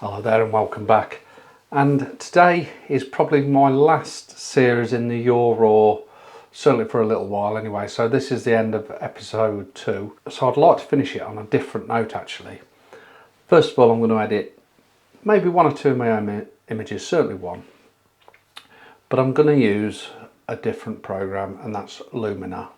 Hello there and welcome back. And today is probably my last series in the YourRaw, certainly for a little while anyway. So this is the end of episode 2. So I'd like to finish it on a different note actually. First of all, I'm going to edit maybe one or two of my own images, certainly one. But I'm going to use a different program, and that's Luminar.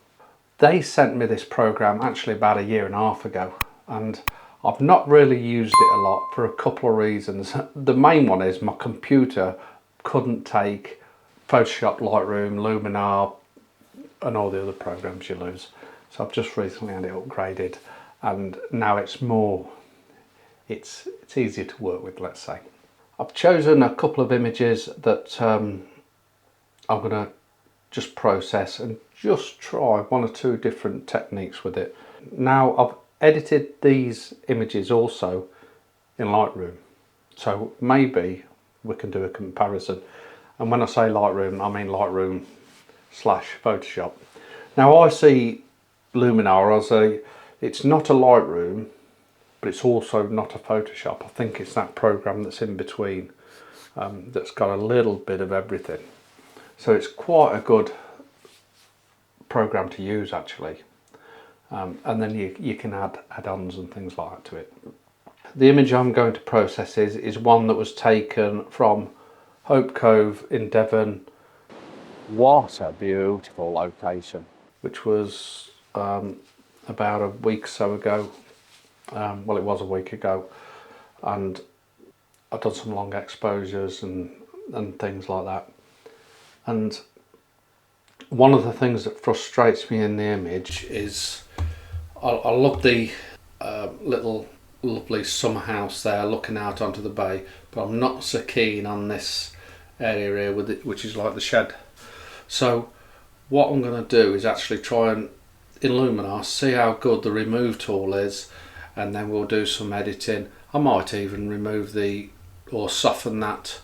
They sent me this program actually about 1.5 years ago, and I've not really used it a lot for a couple of reasons. The main one is my computer couldn't take Photoshop, Lightroom, Luminar and all the other programs you use. So I've just recently had it upgraded and now it's easier to work with, let's say. I've chosen a couple of images that I'm going to just process and just try one or two different techniques with it. Now I've edited these images also in Lightroom, so maybe we can do a comparison. And when I say Lightroom, I mean Lightroom / Photoshop. Now I see Luminar as it's not a Lightroom, but it's also not a Photoshop. I think it's that program that's in between, that's got a little bit of everything. So it's quite a good program to use actually. And then you can add add-ons and things like that to it. The image I'm going to process is one that was taken from Hope Cove in Devon. What a beautiful location. Which was about a week or so ago. Well, it was a week ago. And I've done some long exposures and things like that. And one of the things that frustrates me in the image is I love the little lovely summer house there looking out onto the bay, but I'm not so keen on this area here with it, which is like the shed. So what I'm going to do is actually try and in Luminar see how good the remove tool is, and then we'll do some editing. I might even remove or soften that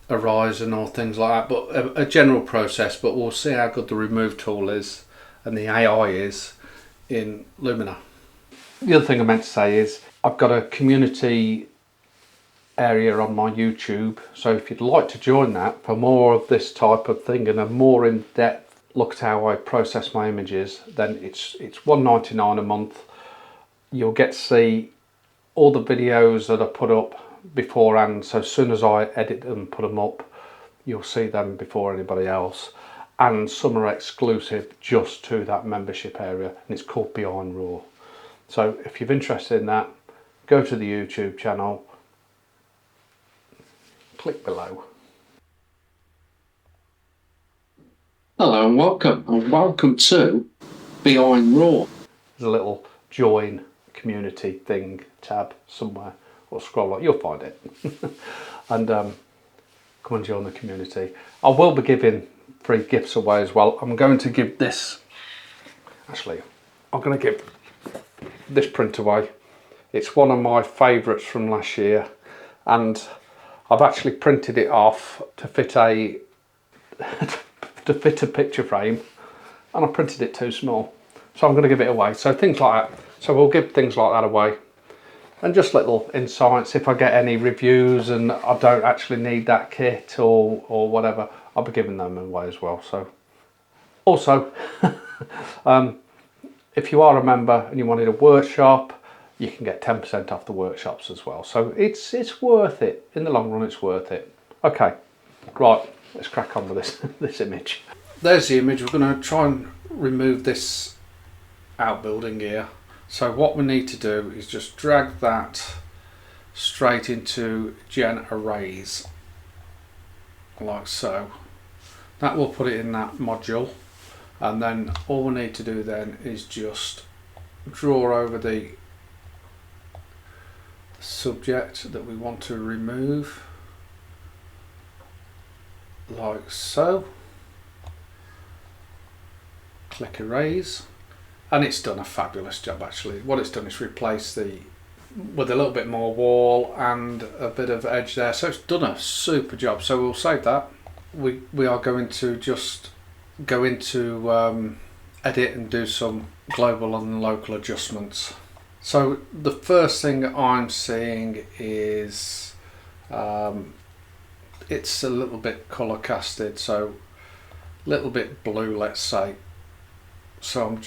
horizon or things like that, but a general process. But we'll see how good the remove tool is and the AI is in Luminar. The other thing I meant to say is I've got a community area on my YouTube, so if you'd like to join that for more of this type of thing and a more in-depth look at how I process my images, then it's $1.99 a month. You'll get to see all the videos that I put up beforehand, so as soon as I edit them and put them up, you'll see them before anybody else. And some are exclusive just to that membership area, and it's called Behind Raw. So if you're interested in that, go to the YouTube channel, click below. Hello and welcome to Behind Raw. There's a little join community thing tab somewhere, or scroll up, you'll find it. And come and join the community. I will be giving free gifts away as well. I'm going to give this, actually, I'm going to give this print away. It's one of my favourites from last year, and I've actually printed it off to fit a picture frame, and I printed it too small, so I'm going to give it away. So things like that, so we'll give things like that away, and just little insights. If I get any reviews and I don't actually need that kit or whatever, I'll be giving them away as well. So also if you are a member and you wanted a workshop, you can get 10% off the workshops as well. So it's worth it. In the long run, it's worth it. Okay, right, let's crack on with this image. There's the image. We're going to try and remove this outbuilding here. So what we need to do is just drag that straight into Gen Arrays, like so. That will put it in that module, and then all we need to do then is just draw over the subject that we want to remove, like so. Click Erase, and it's done a fabulous job actually. What it's done is replace with a little bit more wall and a bit of edge there, so it's done a super job. So we'll save that. We are going to just go into edit and do some global and local adjustments. So the first thing I'm seeing is it's a little bit colour casted, so a little bit blue, let's say. So I'm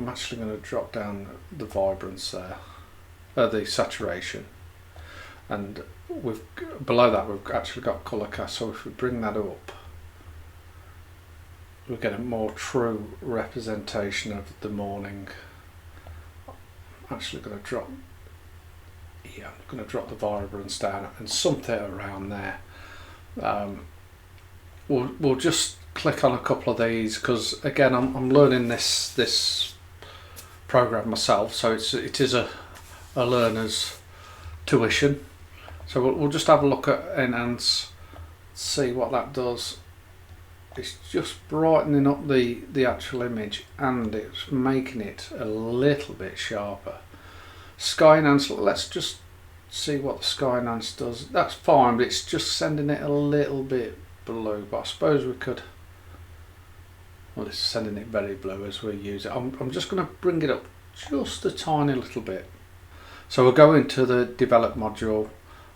actually gonna drop down the vibrance there, the saturation, and below that we've actually got colour cast. So if we bring that up, we get a more true representation of the morning. I'm actually going to drop, I'm going to drop the vibrance down and something around there. We'll just click on a couple of these, because again I'm learning this program myself, so it is a learner's tuition. So we'll just have a look at enhance, see what that does. It's just brightening up the actual image, and it's making it a little bit sharper. Sky enhance, let's just see what the sky enhance does. That's fine, but it's just sending it a little bit blue. But I suppose we could, well, it's sending it very blue as we use it. I'm just going to bring it up just a tiny little bit. So we'll go into the develop module,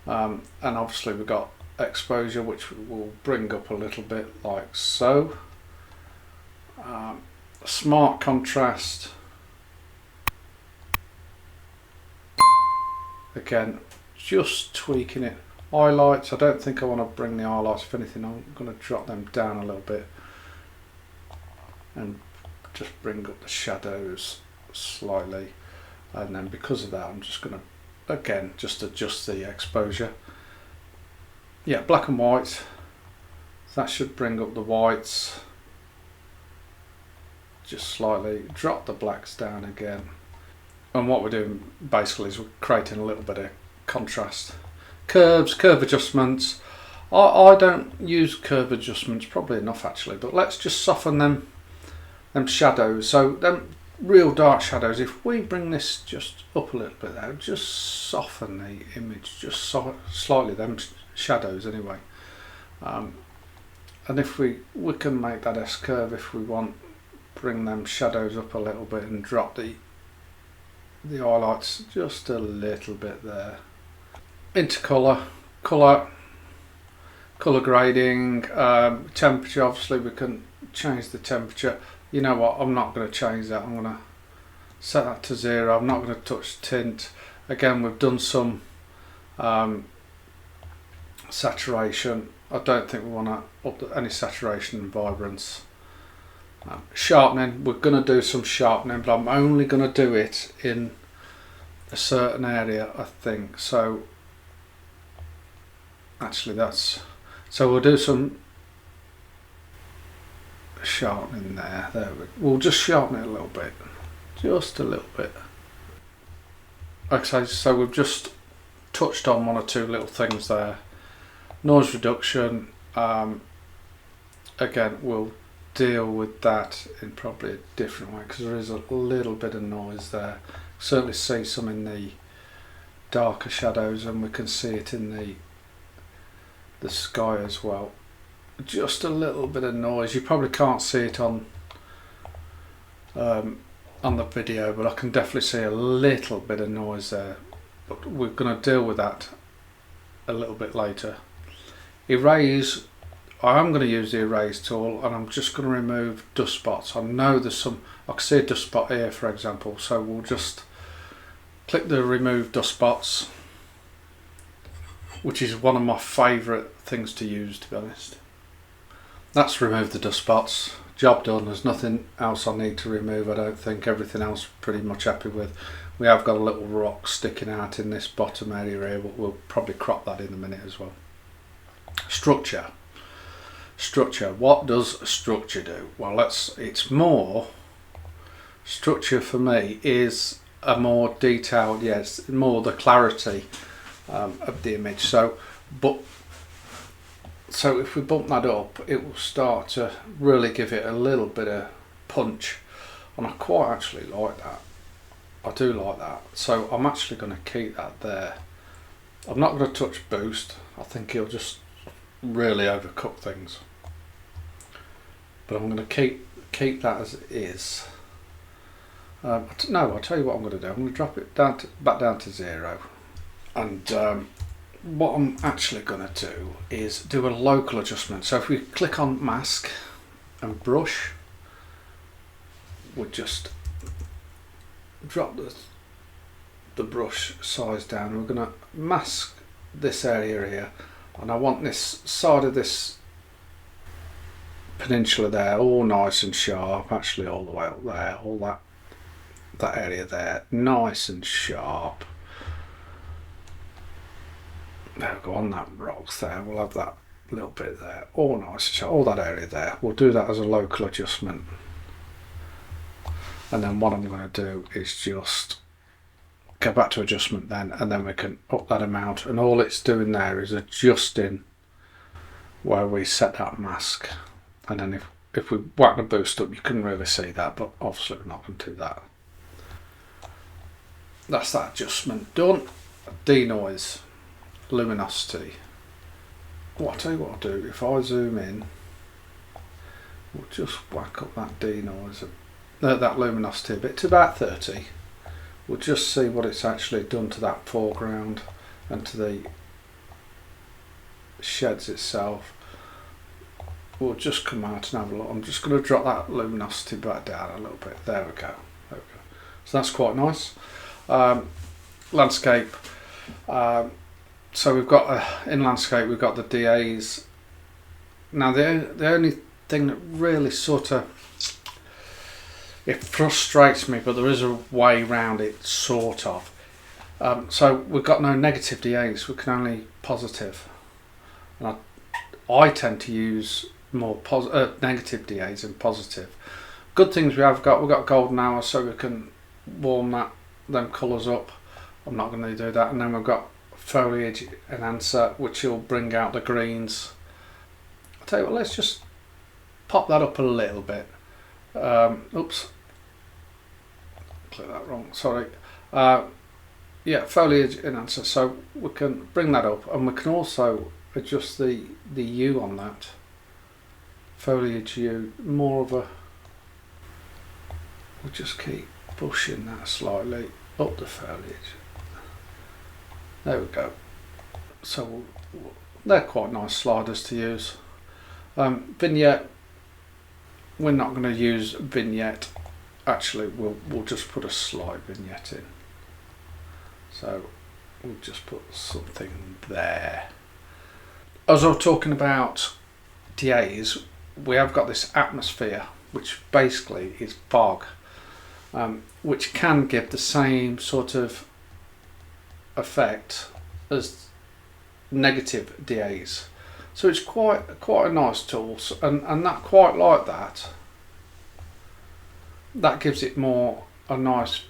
and obviously we've got exposure, which will bring up a little bit like so. Smart contrast, again just tweaking it. Highlights, I don't think I want to bring the highlights. If anything, I'm going to drop them down a little bit and just bring up the shadows slightly, and then because of that I'm just going to again just adjust the exposure. Yeah, black and white, that should bring up the whites just slightly, drop the blacks down again. And what we're doing basically is we're creating a little bit of contrast. Curves, curve adjustments. I don't use curve adjustments probably enough actually, but let's just soften them shadows. So them real dark shadows, if we bring this just up a little bit there, just soften the image just slightly, them shadows anyway. And if we can make that S curve if we want, bring them shadows up a little bit and drop the highlights just a little bit there. Into colour grading, temperature, obviously we can change the temperature. You know what, I'm not going to change that, I'm going to set that to 0. I'm not going to touch tint. Again, we've done some saturation. I don't think we want to up any saturation and vibrance. Sharpening, we're going to do some sharpening, but I'm only going to do it in a certain area, I think. So actually so we'll do some sharpening there. We'll just sharpen it a little bit, just a little bit. Okay, so we've just touched on 1 or 2 little things there. Noise reduction, again we'll deal with that in probably a different way, because there is a little bit of noise there. Certainly see some in the darker shadows, and we can see it in the sky as well. Just a little bit of noise. You probably can't see it on the video, but I can definitely see a little bit of noise there, but we're going to deal with that a little bit later. Erase, I am going to use the erase tool, and I'm just going to remove dust spots. I know there's some, I can see a dust spot here for example, so we'll just click the remove dust spots, which is one of my favourite things to use, to be honest. That's removed the dust spots, job done. There's nothing else I need to remove, I don't think. Everything else pretty much happy with. We have got a little rock sticking out in this bottom area here, but we'll probably crop that in a minute as well. Structure, what does structure do? Well, it's more, structure for me is a more detailed, yes, more the clarity of the image. So if we bump that up, it will start to really give it a little bit of punch, and I quite actually like that. I do like that, so I'm actually going to keep that there. I'm not going to touch boost, I think it'll just really overcook things, but I'm going to keep that as it is. No, I'll tell you what I'm going to do. I'm going to drop it down back down to 0, and what I'm actually going to do is do a local adjustment. So if we click on mask and brush, we'll just drop the brush size down. We're going to mask this area here, and I want this side of this peninsula there all nice and sharp, actually all the way up there, all that area there nice and sharp. There we go, on that rocks there, we'll have that little bit there all nice and sharp, all that area there. We'll do that as a local adjustment, and then what I'm going to do is just go back to adjustment then, and then we can up that amount, and all it's doing there is adjusting where we set that mask. And then if we whack the boost up, you couldn't really see that, but obviously we're not going to do that. That's that adjustment done. Denoise, luminosity. What I'll tell you what I'll do, if I zoom in, we'll just whack up that denoise, that luminosity a bit to about 30. We'll just see what it's actually done to that foreground and to the sheds itself. We'll just come out and have a look. I'm just going to drop that luminosity back down a little bit. There we go. There we go. So that's quite nice. Landscape. So we've got in landscape we've got the DAs. Now the only thing that really sort of, it frustrates me, but there is a way around it, sort of. So we've got no negative DAs. We can only positive. And I tend to use more negative DAs and positive. Good things we've got golden hour, so we can warm them colours up. I'm not going to do that. And then we've got foliage enhancer, which will bring out the greens. I'll tell you what, let's just pop that up a little bit. Oops, click that wrong, sorry. Yeah, foliage enhancer, so we can bring that up, and we can also adjust the hue on that. Foliage hue, more of a, we'll just keep pushing that slightly up the foliage. There we go. So they're quite nice sliders to use. Vignette, we're not going to use vignette. Actually, we'll just put a slight vignette in. So we'll just put something there. As I was talking about DAs, we have got this atmosphere, which basically is fog, which can give the same sort of effect as negative DAs. So it's quite a nice tool, and that quite like that. That gives it more a nice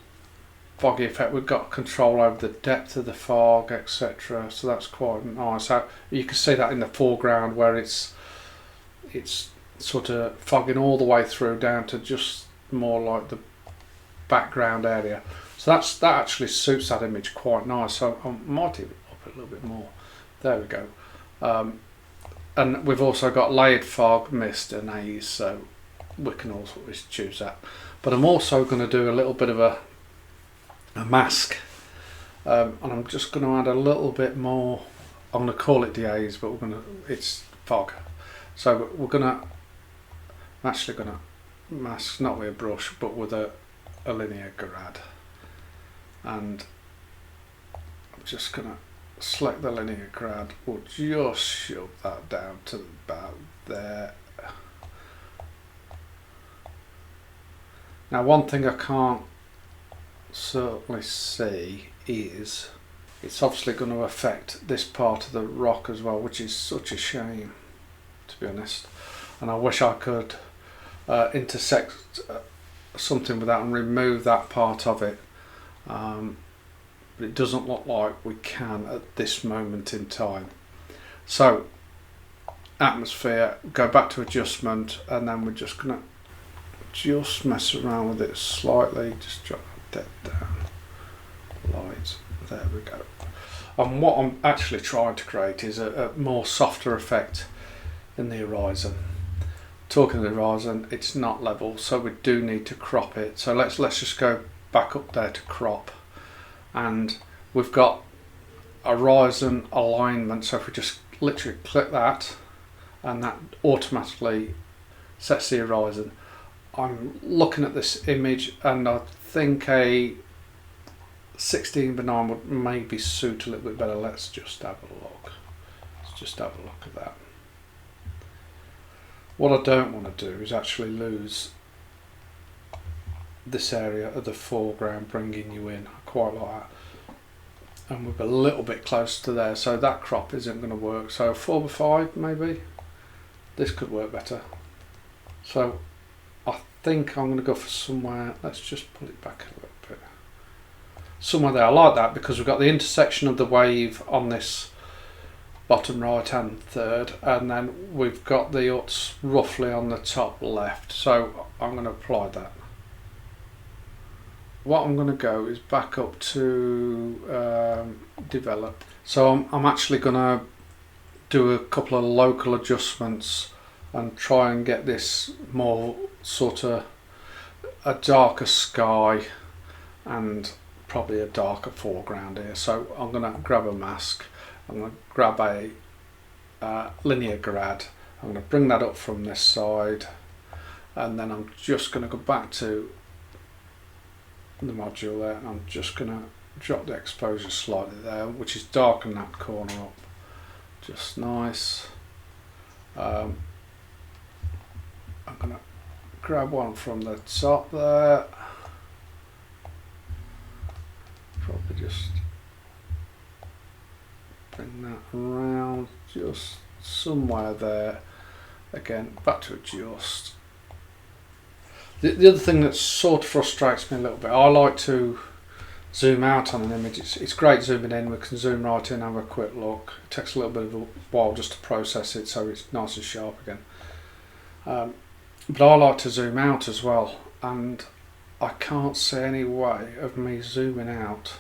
foggy effect. We've got control over the depth of the fog, etc. So that's quite nice. You can see that in the foreground where it's sort of fogging all the way through down to just more like the background area. So that actually suits that image quite nice. So I might even up it a little bit more. There we go. And we've also got layered fog, mist and haze, so we can also choose that. But I'm also going to do a little bit of a mask, and I'm just going to add a little bit more. I'm going to call it DAs, but it's fog. So I'm actually going to mask, not with a brush, but with a linear grad. And I'm just going to select the linear grad. We'll just shove that down to about there. Now, one thing I can't certainly see is it's obviously going to affect this part of the rock as well, which is such a shame, to be honest. And I wish I could intersect something with that and remove that part of it, but it doesn't look like we can at this moment in time. So atmosphere, go back to adjustment, and then we're just going to just mess around with it slightly, just drop that down, light, there we go. And what I'm actually trying to create is a more softer effect in the horizon. talking of the horizon, it's not level, so we do need to crop it. So let's just go back up there to crop, and we've got horizon alignment. So if we just literally click that, and that automatically sets the horizon. I'm looking at this image, and I think a 16:9 would maybe suit a little bit better. Let's just have a look. Let's just have a look at that. What I don't want to do is actually lose this area of the foreground, bringing you in. I quite like that. And we're a little bit close to there, so that crop isn't going to work. So 4:5 maybe. This could work better. So I think I'm going to go for somewhere. Let's just pull it back a little bit. Somewhere there. I like that because we've got the intersection of the wave on this bottom right hand third, and then we've got the huts roughly on the top left. So I'm going to apply that. What I'm going to go is back up to develop. So I'm actually going to do a couple of local adjustments and try and get this more sort of a darker sky and probably a darker foreground here. So I'm going to grab a mask, I'm going to grab a linear grad, I'm going to bring that up from this side, and then I'm just going to go back to the module there, and I'm just going to drop the exposure slightly there, which is darken that corner up just nice. I'm going to grab one from the top there, probably just bring that around just somewhere there. Again, back to adjust. The other thing that sort of frustrates me a little bit, I like to zoom out on an image. It's great zooming in, we can zoom right in, have a quick look. It takes a little bit of a while just to process it so it's nice and sharp again. But I like to zoom out as well, and I can't see any way of me zooming out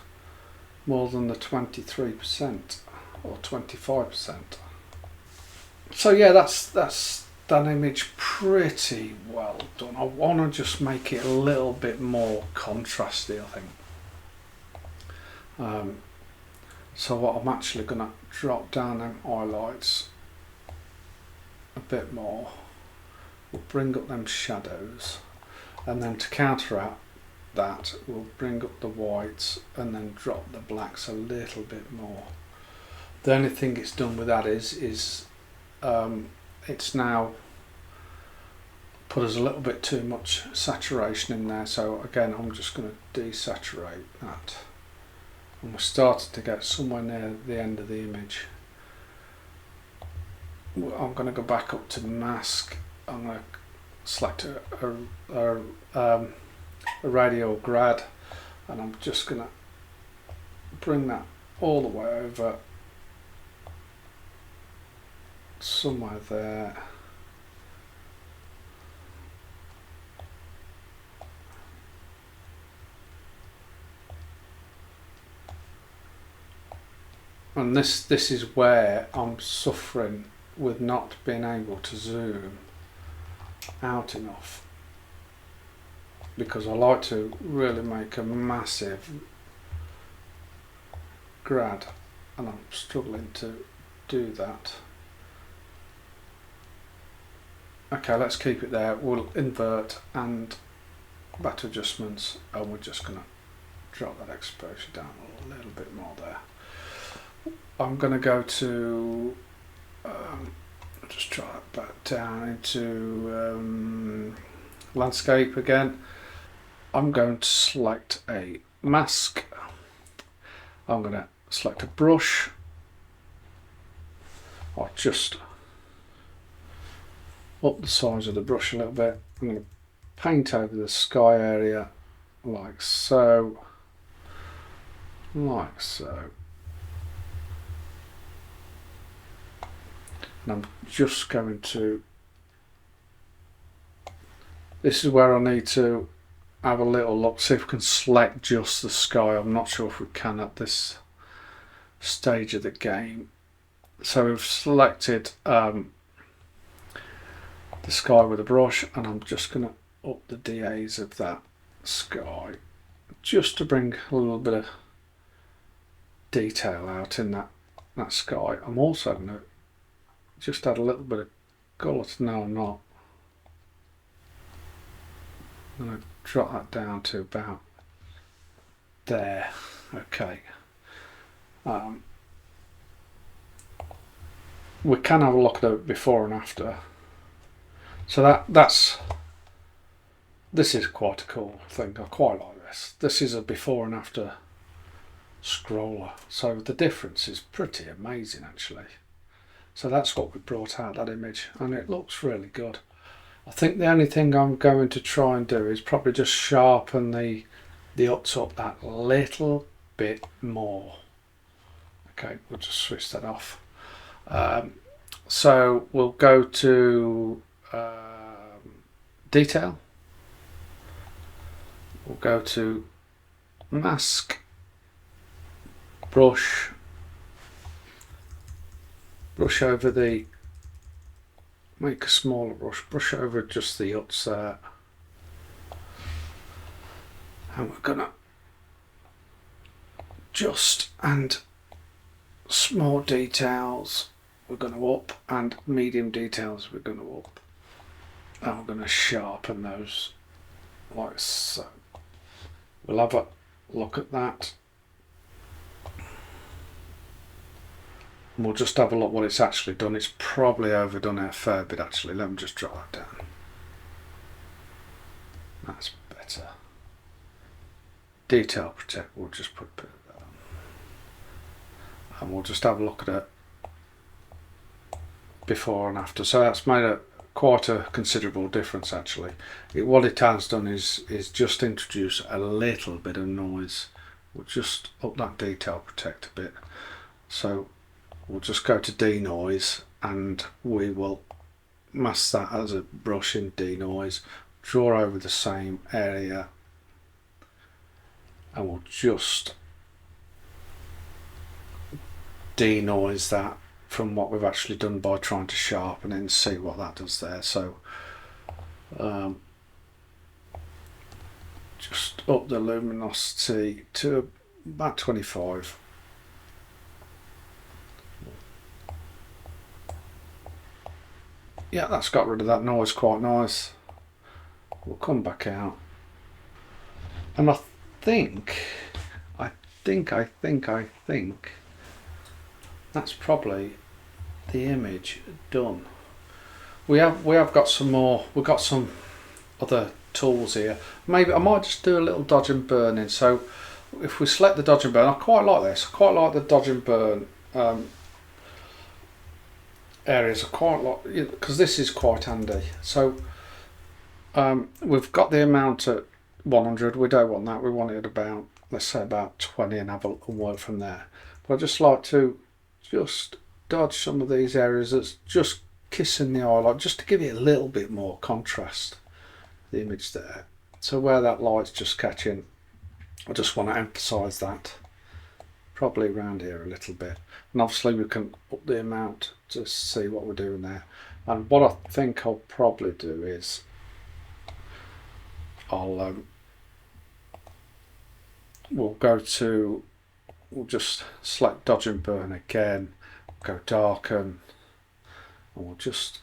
more than the 23% or 25%. So yeah, that's that image pretty well done. I want to just make it a little bit more contrasty, I think. So what I'm actually going to drop down them highlights a bit more. We'll bring up them shadows, and then to counteract that we'll bring up the whites and then drop the blacks a little bit more. The only thing it's done with that is it's now put us a little bit too much saturation in there, so again I'm just going to desaturate that, and we're starting to get somewhere near the end of the image. I'm going to go back up to mask. I'm going to select a radial grad, and I'm just going to bring that all the way over somewhere there. And this is where I'm suffering with not being able to zoom out enough, because I like to really make a massive grad, and I'm struggling to do that. Okay, let's keep it there. We'll invert and back to adjustments, and we're just going to drop that exposure down a little bit more there. I'm going to go to just try it back down into landscape again. I'm going to select a mask. I'm going to select a brush, or just up the size of the brush a little bit. I'm going to paint over the sky area like so, like so. And I'm just going to, this is where I need to have a little look, see if we can select just the sky. I'm not sure if we can at this stage of the game. So we've selected the the sky with a brush, and I'm just going to up the DAs of that sky just to bring a little bit of detail out in that sky. I'm also going to just add a little bit of colour. No, I'm not. I'm going to drop that down to about there. Okay. We can have a look at it before and after. So this is quite a cool thing. I quite like this. This is a before and after scroller. So the difference is pretty amazing actually. So that's what we brought out, that image, and it looks really good. I think the only thing I'm going to try and do is probably just sharpen the ups up that little bit more. Okay, we'll just switch that off. So we'll go to detail. We'll go to mask, brush over the, make a smaller brush over just the ups there, and we're gonna just, and small details we're gonna up, and medium details we're gonna up, and we're gonna sharpen those like so. We'll have a look at that. And we'll just have a look what it's actually done. It's probably overdone it a fair bit actually. Let me just drop that down. That's better. Detail protect, we'll just put a bit of that on. And we'll just have a look at it before and after. So that's made quite a considerable difference actually. What it has done is just introduce a little bit of noise. We'll just up that detail protect a bit. So we'll just go to denoise, and we will mask that as a brush in denoise, draw over the same area, and we'll just denoise that from what we've actually done by trying to sharpen it and see what that does there. So just up the luminosity to about 25. Yeah, that's got rid of that noise quite nice. We'll come back out, and I think that's probably the image done. We have got some more. We've got some other tools here. Maybe I might just do a little dodge and burn in. So if we select the dodge and burn, I quite like this. I quite like the dodge and burn areas. I quite like, because this is quite handy. So we've got the amount at 100. We don't want that. We want it at about, let's say about 20, and have a work from there. But I just like to just dodge some of these areas that's just kissing the eye, like just to give it a little bit more contrast, the image there. So where that light's just catching, I just want to emphasize that, probably around here a little bit. And obviously we can up the amount to see what we're doing there. And what I think I'll probably do is we'll just select dodge and burn again, go darken, and we'll just,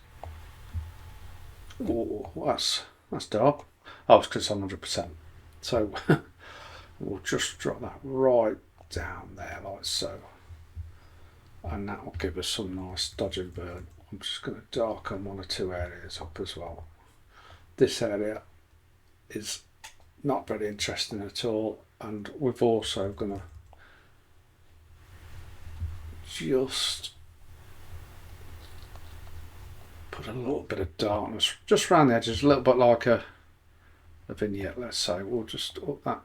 oh, that's dark. Oh, it's because it's 100%. So we'll just drop that right down there like so, and that will give us some nice dodge and burn. I'm just going to darken one or two areas up as well. This area is not very interesting at all, and we've also going to just put a little bit of darkness just around the edges, a little bit like a vignette, let's say. We'll just up that,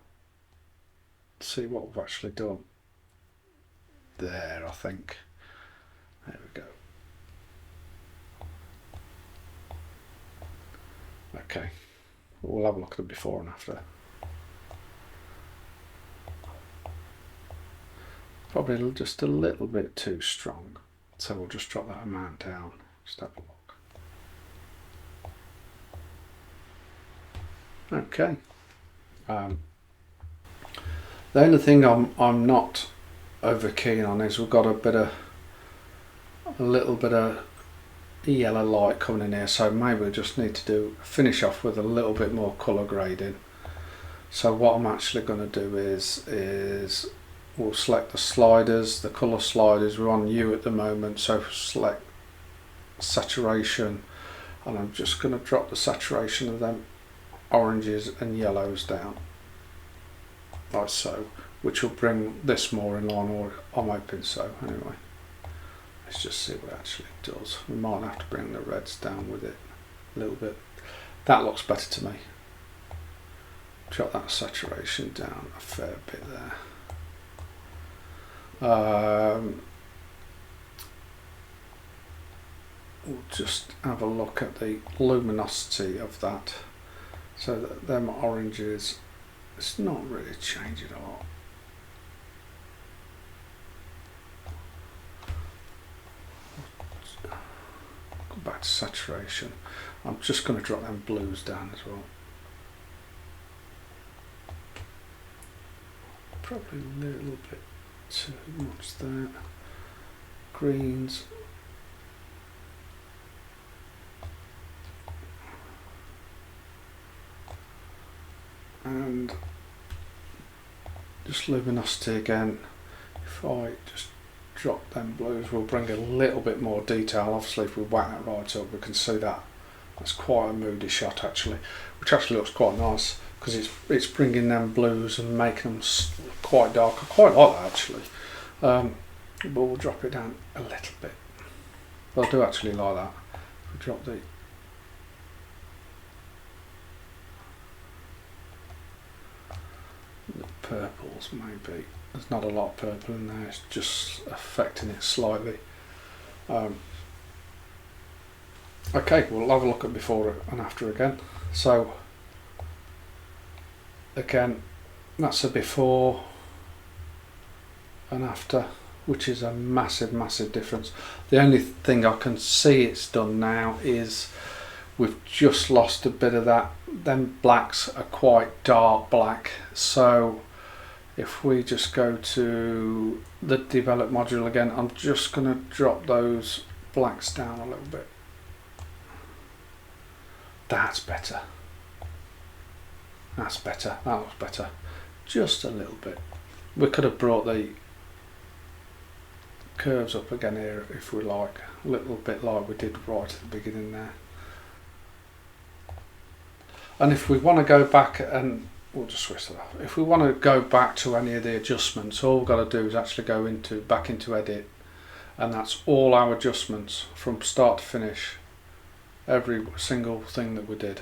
see what we've actually done there. I think there we go. Okay, we'll have a look at the before and after. Probably just a little bit too strong, so we'll just drop that amount down. Just have a look. Okay. The only thing I'm not over keen on is we've got a little bit of yellow light coming in here, so maybe we just need to finish off with a little bit more colour grading. So what I'm actually going to do is we'll select the sliders, the colour sliders. We're on U at the moment, so select saturation, and I'm just going to drop the saturation of them oranges and yellows down like so, which will bring this more in line, or I'm hoping so anyway. Let's just see what it actually does. We might have to bring the reds down with it a little bit. That looks better to me. Drop that saturation down a fair bit there. We'll just have a look at the luminosity of that. So that them oranges, it's not really changing a lot. Go back to saturation. I'm just going to drop them blues down as well. Probably a little bit too much there. Greens. And just luminosity again. If I just drop them blues, we'll bring a little bit more detail. Obviously if we whack that right up, we can see that that's quite a moody shot actually, which actually looks quite nice because it's bringing them blues and making them quite dark. I quite like that actually, but we'll drop it down a little bit. But I do actually like that. If we drop the purples, maybe there's not a lot of purple in there, it's just affecting it slightly. Okay, we'll have a look at before and after again. So again, that's a before and after, which is a massive difference. The only thing I can see it's done now is we've just lost a bit of that. Them blacks are quite dark black, so if we just go to the develop module again, I'm just going to drop those blacks down a little bit. That's better. That's better. That looks better. Just a little bit. We could have brought the curves up again here if we like, a little bit like we did right at the beginning there. And if we want to go back, and we'll just switch that off. If we want to go back to any of the adjustments, all we've got to do is actually go back into edit, and that's all our adjustments from start to finish, every single thing that we did.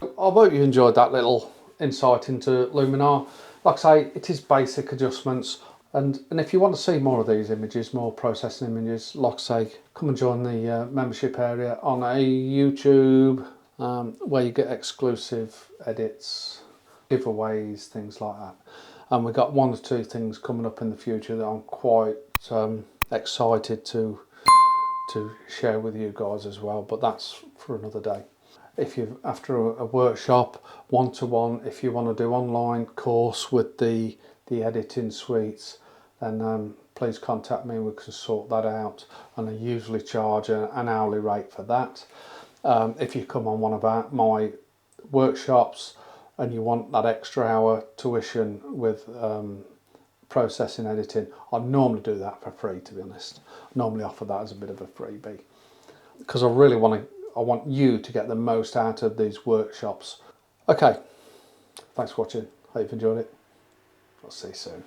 I hope you enjoyed that little insight into Luminar. Like I say, it is basic adjustments, and if you want to see more of these images, more processing images, like I say, come and join the membership area on a YouTube, where you get exclusive edits, giveaways, things like that. And we've got 1 or 2 things coming up in the future that I'm quite excited to share with you guys as well, but that's for another day. If you're after a workshop, one-to-one, if you want to do online course with the editing suites, then please contact me, we can sort that out, and I usually charge an hourly rate for that. If you come on one of my workshops and you want that extra hour tuition with processing editing, I normally do that for free, to be honest. I normally offer that as a bit of a freebie because I really want you to get the most out of these workshops. Okay, thanks for watching. Hope you've enjoyed it. I'll see you soon.